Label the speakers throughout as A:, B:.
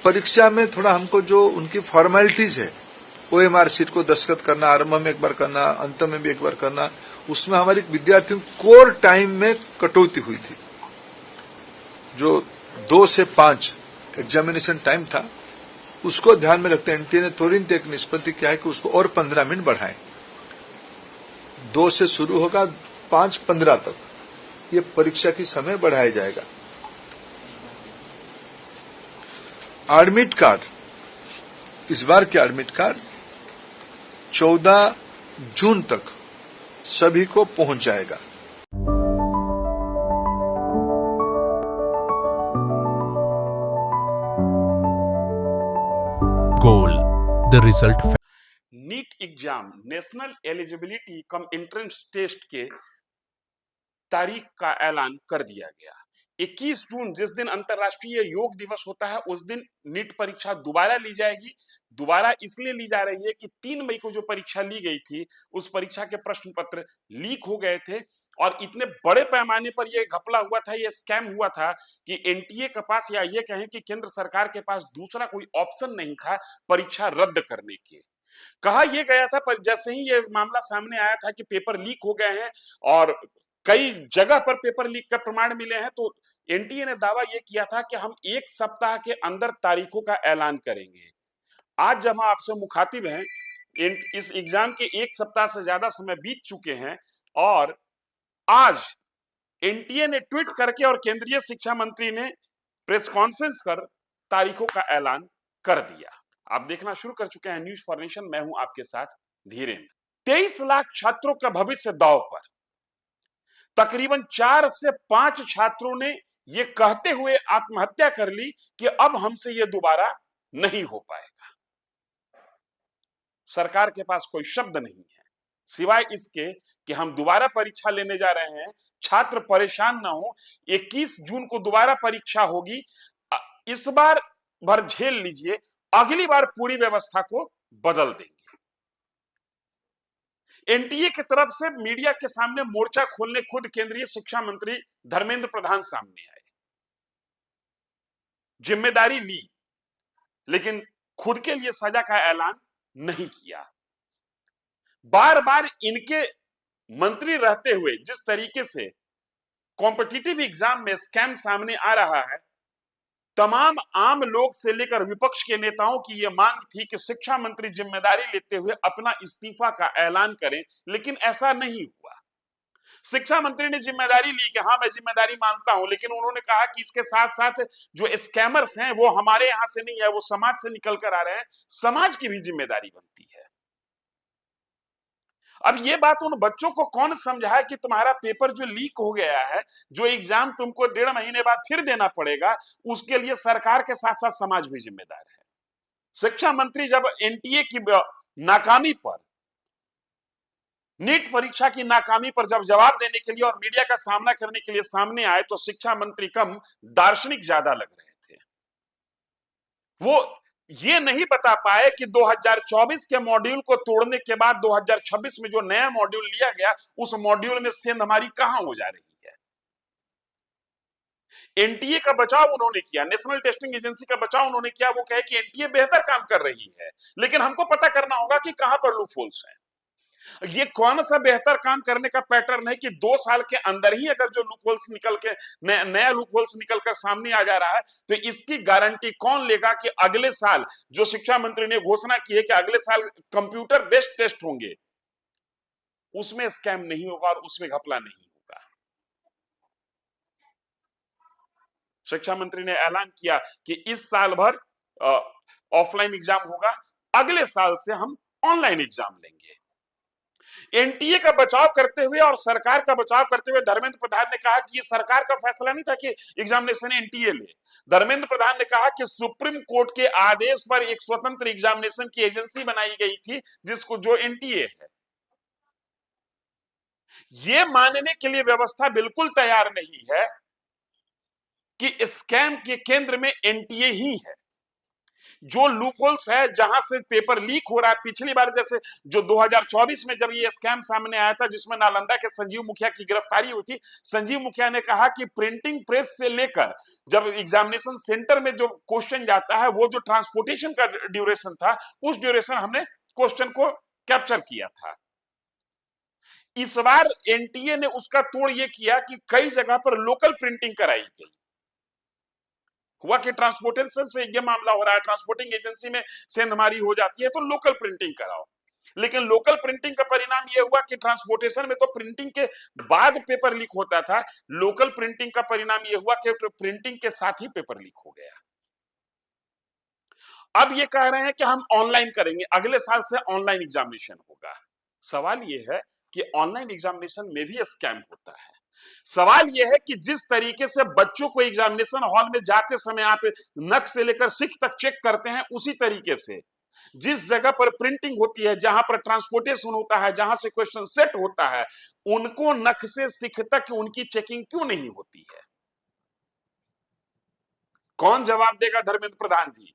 A: परीक्षा में थोड़ा हमको जो उनकी फॉर्मेलिटीज है, ओएमआर शीट को दस्तखत करना, आरंभ में एक बार करना, अंत में भी एक बार करना, उसमें हमारे विद्यार्थियों कोर टाइम में कटौती हुई थी। जो 2 से 5 एग्जामिनेशन टाइम था, उसको ध्यान में रखते एनटीए ने तुरंत एक निष्पत्ति किया है कि उसको और 15 मिनट बढ़ाएं। 2 से शुरू होगा, 5:15 तक ये परीक्षा की समय बढ़ाया जाएगा। एडमिट कार्ड, इस बार के एडमिट कार्ड 14 जून तक सभी को पहुंच जाएगा।
B: गोल the result.
C: NEET exam national eligibility cum entrance test के तारीख का ऐलान कर दिया गया। 21 जून जिस दिन अंतर्राष्ट्रीय योग दिवस होता है, उस दिन नीट परीक्षा दोबारा ली जाएगी। दोबारा इसलिए ली जा रही है कि 3 मई को जो परीक्षा ली गई थी, उस परीक्षा के प्रश्न पत्र लीक हो गए थे और इतने बड़े पैमाने पर यह घपला हुआ था, यह स्कैम हुआ था कि एनटीए के पास, या ये कहें कि केंद्र सरकार के पास दूसरा कोई ऑप्शन नहीं था परीक्षा रद्द करने के। कहा यह गया था, पर जैसे ही यह मामला सामने आया था कि पेपर लीक हो गए हैं और कई जगह पर पेपर लीक का प्रमाण मिले हैं, तो एनटीए ने दावा यह किया था कि हम 1 सप्ताह के अंदर तारीखों का ऐलान करेंगे। आज जब हम आपसे मुखातिब हैं, इस एग्जाम के 1 सप्ताह से ज्यादा समय बीत चुके हैं और आज एनटीए ने ट्वीट करके और केंद्रीय शिक्षा मंत्री ने प्रेस कॉन्फ्रेंस कर तारीखों का ऐलान कर दिया। आप देखना शुरू कर चुके हैं न्यूज फॉर नेशन, मैं हूं आपके साथ धीरेन्द्र। 23 लाख छात्रों का भविष्य दांव पर। तकरीबन 4 से 5 छात्रों ने यह कहते हुए आत्महत्या कर ली कि अब हमसे यह दोबारा नहीं हो पाएगा। सरकार के पास कोई शब्द नहीं है सिवाय इसके कि हम दोबारा परीक्षा लेने जा रहे हैं, छात्र परेशान ना हो। 21 जून को दोबारा परीक्षा होगी, इस बार भर झेल लीजिए, अगली बार पूरी व्यवस्था को बदल देंगे। एनटीए की तरफ से मीडिया के सामने मोर्चा खोलने खुद केंद्रीय शिक्षा मंत्री धर्मेंद्र प्रधान सामने आए, जिम्मेदारी ली, लेकिन खुद के लिए सजा का ऐलान नहीं किया। बार बार इनके मंत्री रहते हुए जिस तरीके से कॉम्पिटिटिव एग्जाम में स्कैम सामने आ रहा है, तमाम आम लोग से लेकर विपक्ष के नेताओं की यह मांग थी कि शिक्षा मंत्री जिम्मेदारी लेते हुए अपना इस्तीफा का ऐलान करें, लेकिन ऐसा नहीं हुआ। शिक्षा मंत्री ने जिम्मेदारी ली कि हाँ मैं जिम्मेदारी मानता हूं, लेकिन उन्होंने कहा कि इसके साथ साथ जो स्कैमर्स हैं वो हमारे यहां से नहीं है, वो समाज से निकल कर आ रहे हैं, समाज की भी जिम्मेदारी बनती है। अब ये बात उन बच्चों को कौन समझाए कि तुम्हारा पेपर जो लीक हो गया है, जो एग्जाम तुमको 1.5 महीने बाद फिर देना पड़ेगा, उसके लिए सरकार के साथ साथ समाज भी जिम्मेदार है। शिक्षा मंत्री जब एनटीए की नाकामी पर, नीट परीक्षा की नाकामी पर जब जवाब देने के लिए और मीडिया का सामना करने के लिए सामने आए, तो शिक्षा मंत्री कम दार्शनिक ज्यादा लग रहे थे। वो ये नहीं बता पाए कि 2024 के मॉड्यूल को तोड़ने के बाद 2026 में जो नया मॉड्यूल लिया गया, उस मॉड्यूल में सेंधमारी कहां हो जा रही है। एनटीए का बचाव उन्होंने किया, नेशनल टेस्टिंग एजेंसी का बचाव उन्होंने किया। वो कहे कि एनटीए बेहतर काम कर रही है, लेकिन हमको पता करना होगा कि कहां पर लूप होल्स हैं। ये कौन सा बेहतर काम करने का पैटर्न है कि 2 साल के अंदर ही अगर जो लूप होल्स निकल के नया लूप होल्स निकल कर सामने आ जा रहा है, तो इसकी गारंटी कौन लेगा कि अगले साल जो शिक्षा मंत्री ने घोषणा की है कि अगले साल कंप्यूटर बेस्ड टेस्ट होंगे, उसमें स्कैम नहीं होगा और उसमें घपला नहीं होगा। शिक्षा मंत्री ने ऐलान किया कि इस साल भर ऑफलाइन एग्जाम होगा, अगले साल से हम ऑनलाइन एग्जाम लेंगे। एनटीए का बचाव करते हुए और सरकार का बचाव करते हुए धर्मेंद्र प्रधान ने कहा कि ये सरकार का फैसला नहीं था कि एग्जामिनेशन एनटीए ले। धर्मेंद्र प्रधान ने कहा कि सुप्रीम कोर्ट के आदेश पर एक स्वतंत्र एग्जामिनेशन की एजेंसी बनाई गई थी, जिसको जो एनटीए है। ये मानने के लिए व्यवस्था बिल्कुल तैयार नहीं है कि स्कैम के केंद्र में एनटीए ही है। जो लूपहोल्स है, जहां से पेपर लीक हो रहा है, पिछली बार जैसे जो 2024 में जब ये स्कैम सामने आया था जिसमें नालंदा के संजीव मुखिया की गिरफ्तारी हुई थी, संजीव मुखिया ने कहा कि प्रिंटिंग प्रेस से लेकर जब एग्जामिनेशन सेंटर में जो क्वेश्चन जाता है, वो जो ट्रांसपोर्टेशन का ड्यूरेशन था, उस ड्यूरेशन हमने क्वेश्चन को कैप्चर किया था। इस बार एनटीए ने उसका तोड़ यह किया कि कई जगह पर लोकल प्रिंटिंग कराई गई। हुआ कि ट्रांसपोर्टेशन से ये मामला हो रहा है, ट्रांसपोर्टिंग एजेंसी में सेंधमारी हो जाती है तो लोकल प्रिंटिंग कराओ। लेकिन लोकल प्रिंटिंग का परिणाम यह हुआ कि ट्रांसपोर्टेशन में तो प्रिंटिंग के बाद पेपर लीक होता था, लोकल प्रिंटिंग का परिणाम यह हुआ कि प्रिंटिंग के साथ ही पेपर लीक हो गया। अब ये कह रहे हैं कि हम ऑनलाइन करेंगे, अगले साल से ऑनलाइन एग्जामिनेशन होगा। सवाल यह है कि ऑनलाइन एग्जामिनेशन में भी स्कैम होता है। सवाल यह है कि जिस तरीके से बच्चों को एग्जामिनेशन हॉल में जाते समय आप नक से लेकर सिख तक चेक करते हैं, उसी तरीके से जिस जगह पर प्रिंटिंग होती है, जहां पर ट्रांसपोर्टेशन होता है, जहां से क्वेश्चन सेट होता है, उनको नख से सिख तक उनकी चेकिंग क्यों नहीं होती है? कौन जवाब देगा धर्मेंद्र प्रधान जी?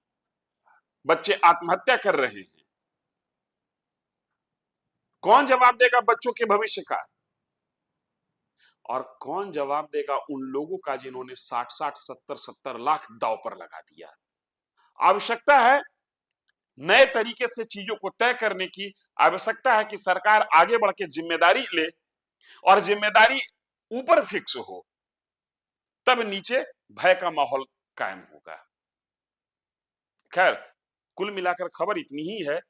C: बच्चे आत्महत्या कर रहे हैं, कौन जवाब देगा बच्चों के भविष्य का? और कौन जवाब देगा उन लोगों का जिन्होंने 60-60, 70-70 लाख दांव पर लगा दिया? आवश्यकता है नए तरीके से चीजों को तय करने की। आवश्यकता है कि सरकार आगे बढ़ के जिम्मेदारी ले और जिम्मेदारी ऊपर फिक्स हो, तब नीचे भय का माहौल कायम होगा। खैर, कुल मिलाकर खबर इतनी ही है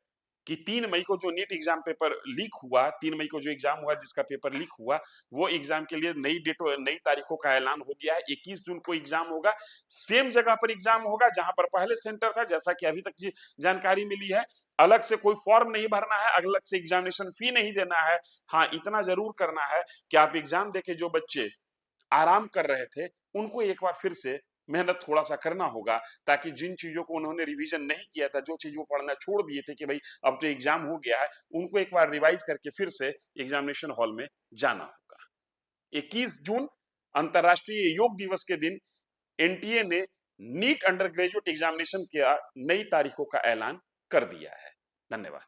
C: कि 3 मई को जो नीट एग्जाम पेपर लीक हुआ, 3 मई को जो एग्जाम हुआ जिसका पेपर लीक हुआ, वो एग्जाम के लिए नई डेट, नई तारीखों का ऐलान हो गया है। 21 जून को एग्जाम होगा, सेम जगह पर एग्जाम होगा जहां पर पहले सेंटर था, जैसा कि अभी तक जानकारी मिली है। अलग से कोई फॉर्म नहीं भरना है, अलग से एग्जामिनेशन फी नहीं देना है। हाँ, इतना जरूर करना है कि आप एग्जाम देके जो बच्चे आराम कर रहे थे, उनको एक बार फिर से मेहनत थोड़ा सा करना होगा, ताकि जिन चीजों को उन्होंने रिवीजन नहीं किया था, जो चीजों को पढ़ना छोड़ दिए थे कि भाई अब तो एग्जाम हो गया है, उनको एक बार रिवाइज करके फिर से एग्जामिनेशन हॉल में जाना होगा। 21 जून अंतरराष्ट्रीय योग दिवस के दिन एनटीए ने नीट अंडर ग्रेजुएट एग्जामिनेशन के नई तारीखों का ऐलान कर दिया है। धन्यवाद।